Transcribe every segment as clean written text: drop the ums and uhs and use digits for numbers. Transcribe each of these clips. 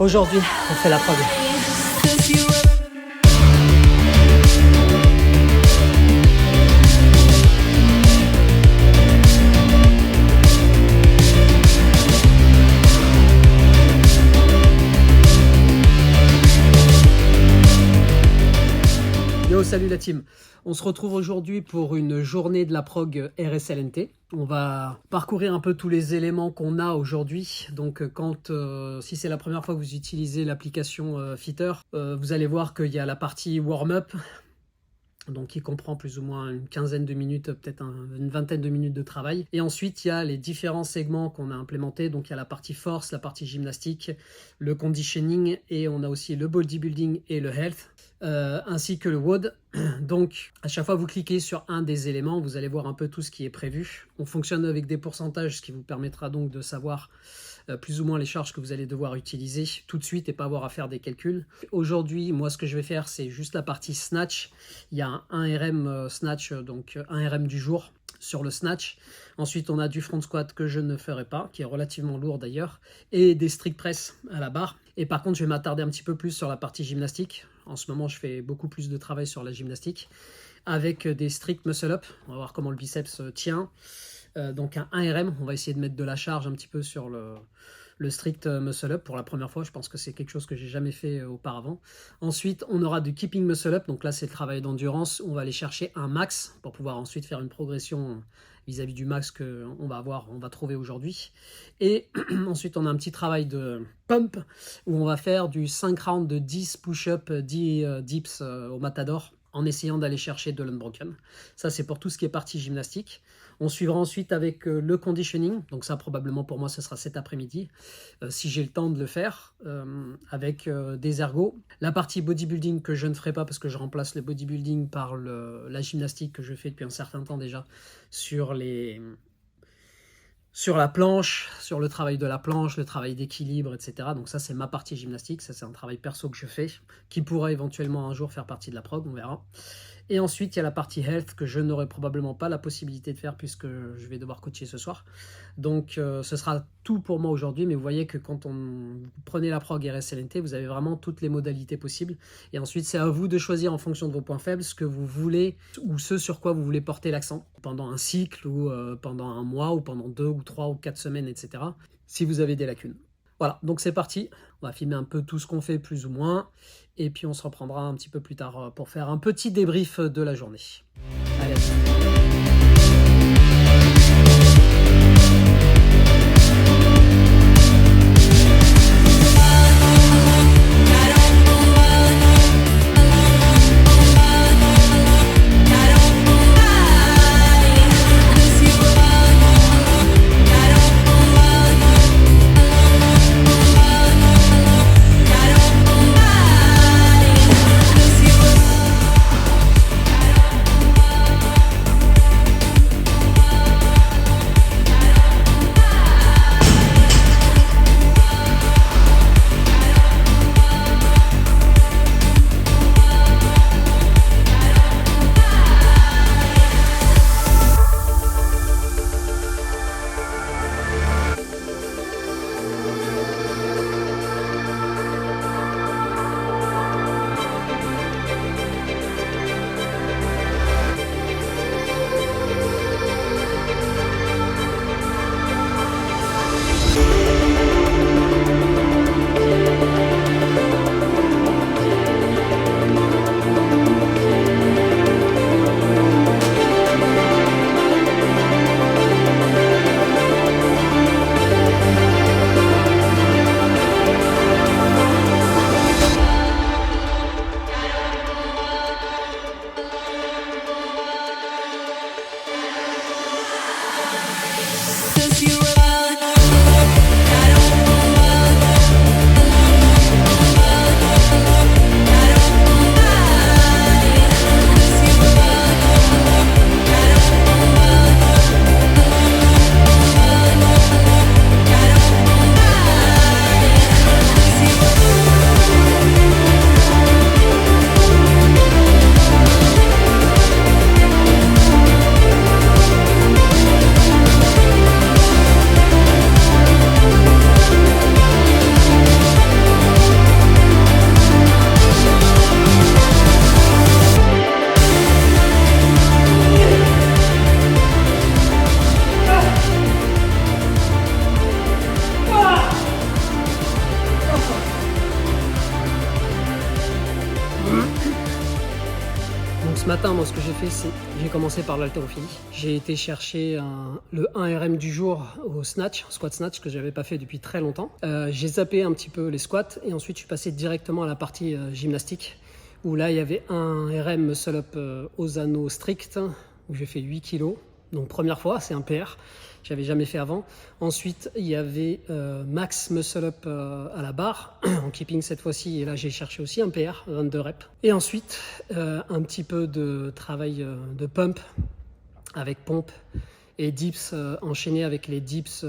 Aujourd'hui, on fait la prog. Yo, salut la team. On se retrouve aujourd'hui pour une journée de la prog RSLNT. On va parcourir un peu tous les éléments qu'on a aujourd'hui. Donc si c'est la première fois que vous utilisez l'application Fitter, vous allez voir qu'il y a la partie warm-up, donc qui comprend plus ou moins une quinzaine de minutes, peut-être une vingtaine de minutes de travail. Et ensuite, il y a les différents segments qu'on a implémentés. Donc il y a la partie force, la partie gymnastique, le conditioning, et on a aussi le bodybuilding et le health. Ainsi que le WOD. Donc à chaque fois que vous cliquez sur un des éléments, vous allez voir un peu tout ce qui est prévu. On fonctionne avec des pourcentages, ce qui vous permettra donc de savoir plus ou moins les charges que vous allez devoir utiliser tout de suite et pas avoir à faire des calculs. Aujourd'hui, moi ce que je vais faire, c'est juste la partie snatch. Il y a un 1 RM snatch, donc 1 RM du jour sur le snatch. Ensuite, on a du front squat que je ne ferai pas, qui est relativement lourd d'ailleurs, et des strict press à la barre. Et par contre, je vais m'attarder un petit peu plus sur la partie gymnastique. En ce moment, je fais beaucoup plus de travail sur la gymnastique avec des strict muscle-up. On va voir comment le biceps tient. Donc un 1 RM, on va essayer de mettre de la charge un petit peu sur le strict muscle-up pour la première fois. Je pense que c'est quelque chose que j'ai jamais fait auparavant. Ensuite, on aura du keeping muscle-up. Donc là, c'est le travail d'endurance. On va aller chercher un max pour pouvoir ensuite faire une progression vis-à-vis du max qu'on va trouver aujourd'hui. Et ensuite, on a un petit travail de pump où on va faire du 5 rounds de 10 push-up, 10 dips au matador en essayant d'aller chercher de l'unbroken. Ça, c'est pour tout ce qui est partie gymnastique. On suivra ensuite avec le conditioning. Donc ça, probablement pour moi, ce sera cet après-midi, si j'ai le temps de le faire, avec des ergos. La partie bodybuilding que je ne ferai pas parce que je remplace le bodybuilding par la gymnastique que je fais depuis un certain temps déjà sur la planche, sur le travail de la planche, le travail d'équilibre, etc. Donc ça, c'est ma partie gymnastique. Ça, c'est un travail perso que je fais, qui pourrait éventuellement un jour faire partie de la prog, on verra. Et ensuite, il y a la partie health que je n'aurai probablement pas la possibilité de faire puisque je vais devoir coacher ce soir. Donc, ce sera tout pour moi aujourd'hui. Mais vous voyez que quand vous prenez la prog RSLNT, vous avez vraiment toutes les modalités possibles. Et ensuite, c'est à vous de choisir en fonction de vos points faibles ce que vous voulez ou ce sur quoi vous voulez porter l'accent pendant un cycle ou pendant un mois ou pendant 2 ou 3 ou 4 semaines, etc. si vous avez des lacunes. Voilà, donc c'est parti. On va filmer un peu tout ce qu'on fait plus ou moins. Et puis on se reprendra un petit peu plus tard pour faire un petit débrief de la journée. Allez. ce matin, moi, ce que j'ai fait, c'est j'ai commencé par l'haltérophilie. J'ai été chercher le 1RM du jour au snatch, squat snatch, que j'avais pas fait depuis très longtemps. J'ai zappé un petit peu les squats et ensuite je suis passé directement à la partie gymnastique, où là il y avait un RM muscle up aux anneaux stricts, où j'ai fait 8 kilos. Donc première fois, c'est un PR. J'avais jamais fait avant. Ensuite, il y avait max muscle up à la barre, en keeping cette fois-ci. Et là, j'ai cherché aussi un PR, 22 reps. Et ensuite, un petit peu de travail de pump avec pompe et dips enchaîné avec les dips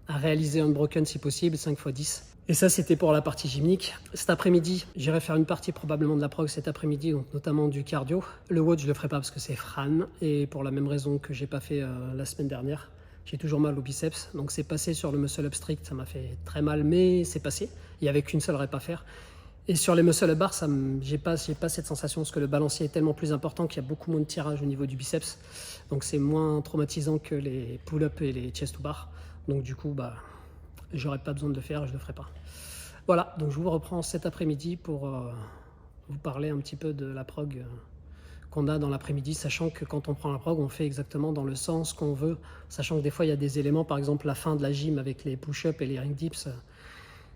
à réaliser unbroken si possible, 5 x 10. Et ça, c'était pour la partie gymnique. Cet après-midi, j'irai faire une partie probablement de la prog cet après-midi, donc notamment du cardio. Le WOD, je le ferai pas parce que c'est Fran, et pour la même raison que j'ai pas fait la semaine dernière. J'ai toujours mal au biceps, donc c'est passé sur le muscle up strict, ça m'a fait très mal, mais c'est passé. Il n'y avait qu'une seule rep à faire. Et sur les muscle up bars, j'ai pas cette sensation, parce que le balancier est tellement plus important qu'il y a beaucoup moins de tirage au niveau du biceps. Donc c'est moins traumatisant que les pull-up et les chest to bar. Donc du coup, j'aurais pas besoin de le faire, je le ferai pas. Voilà, donc je vous reprends cet après-midi pour vous parler un petit peu de la prog qu'on a dans l'après-midi, sachant que quand on prend la prog, on fait exactement dans le sens qu'on veut, sachant que des fois il y a des éléments, par exemple la fin de la gym avec les push-ups et les ring dips,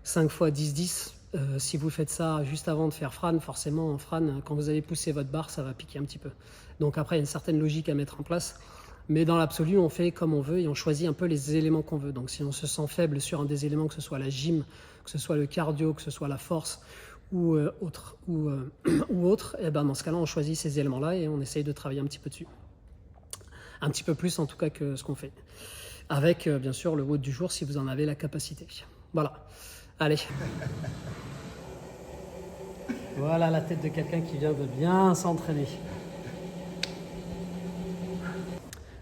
5 x 10-10, si vous faites ça juste avant de faire Fran, forcément en Fran, quand vous allez pousser votre barre, ça va piquer un petit peu. Donc après, il y a une certaine logique à mettre en place, mais dans l'absolu, on fait comme on veut et on choisit un peu les éléments qu'on veut. Donc si on se sent faible sur un des éléments, que ce soit la gym, que ce soit le cardio, que ce soit la force, ou autre, et ben dans ce cas-là, on choisit ces éléments-là et on essaye de travailler un petit peu dessus. Un petit peu plus en tout cas que ce qu'on fait. Avec bien sûr le WOD du jour si vous en avez la capacité. Voilà. Allez. Voilà la tête de quelqu'un qui vient de bien s'entraîner.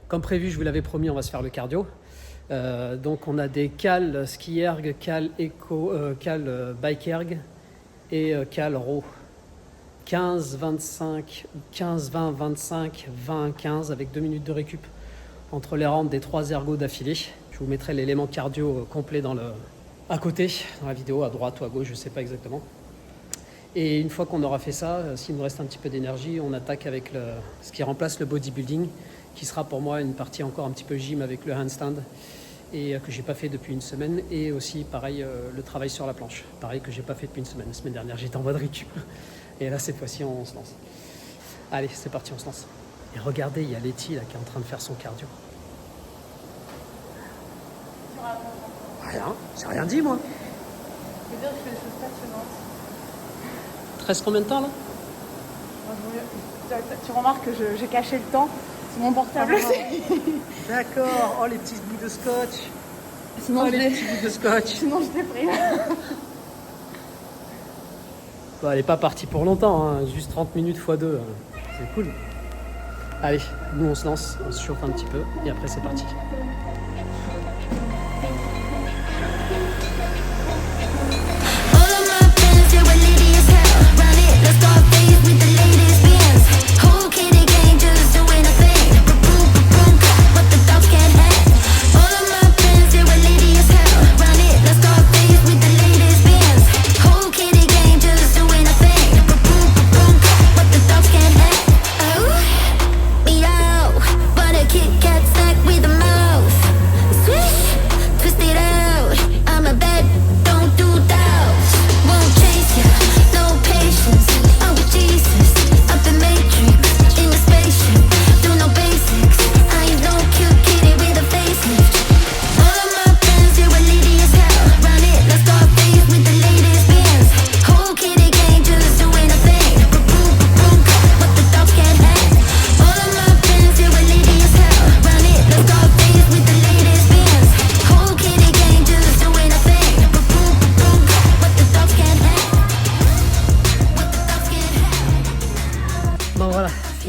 Comme prévu, je vous l'avais promis, on va se faire le cardio. Donc on a des cal ski erg, cal eco, cal bike erg et cal row. 15, 25, 15, 20, 25, 20, 15 avec 2 minutes de récup entre les rampes des 3 ergos d'affilée. Je vous mettrai l'élément cardio complet à côté, dans la vidéo, à droite ou à gauche, je ne sais pas exactement. Et une fois qu'on aura fait ça, s'il nous reste un petit peu d'énergie, on attaque avec ce qui remplace le bodybuilding, qui sera pour moi une partie encore un petit peu gym avec le handstand, et que j'ai pas fait depuis une semaine, et aussi pareil le travail sur la planche, pareil que j'ai pas fait depuis une semaine. La semaine dernière j'étais en mode récup, et là cette fois-ci on se lance. Allez, c'est parti, on se lance. Et regardez, il y a Letty là qui est en train de faire son cardio. Rien, j'ai rien dit moi. Je veux dire, je fais des choses passionnantes. Il reste combien de temps là? Tu remarques que j'ai caché le temps. C'est mon portable. D'accord, oh les petits bouts de scotch. Sinon, les petits bouts de scotch. Sinon je déprime. Bon, elle n'est pas partie pour longtemps, hein. Juste 30 minutes x 2. C'est cool. Allez, nous on se lance, on se chauffe un petit peu et après c'est parti.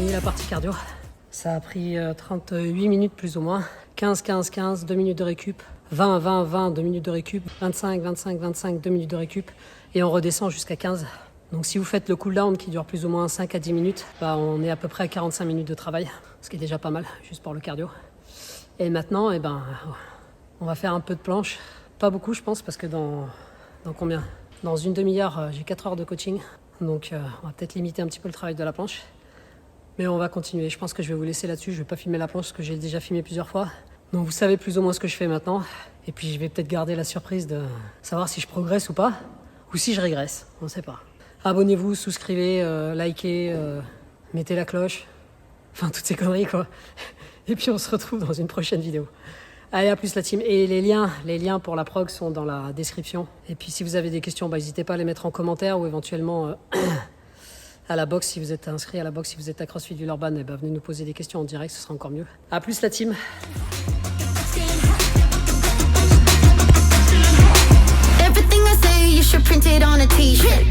La partie cardio, ça a pris 38 minutes plus ou moins, 15, 15, 15, 2 minutes de récup, 20, 20, 20, 2 minutes de récup, 25, 25, 25, 2 minutes de récup et on redescend jusqu'à 15. Donc si vous faites le cooldown qui dure plus ou moins 5 à 10 minutes, on est à peu près à 45 minutes de travail, ce qui est déjà pas mal, juste pour le cardio. Et maintenant, on va faire un peu de planche, pas beaucoup je pense, parce que dans combien? Dans une demi-heure, j'ai 4 heures de coaching, donc on va peut-être limiter un petit peu le travail de la planche. Mais on va continuer. Je pense que je vais vous laisser là-dessus. Je vais pas filmer la planche parce que j'ai déjà filmé plusieurs fois. Donc vous savez plus ou moins ce que je fais maintenant. Et puis je vais peut-être garder la surprise de savoir si je progresse ou pas. Ou si je régresse. On ne sait pas. Abonnez-vous, souscrivez, likez, mettez la cloche. Enfin toutes ces conneries quoi. Et puis on se retrouve dans une prochaine vidéo. Allez, à plus la team. Et les liens pour la prog sont dans la description. Et puis si vous avez des questions, n'hésitez pas à les mettre en commentaire ou éventuellement à la box si vous êtes inscrit à la box, si vous êtes à CrossFit Villeurbanne, venez nous poser des questions en direct, ce sera encore mieux. À plus la team. Everything I say, you should print it on a t-shirt.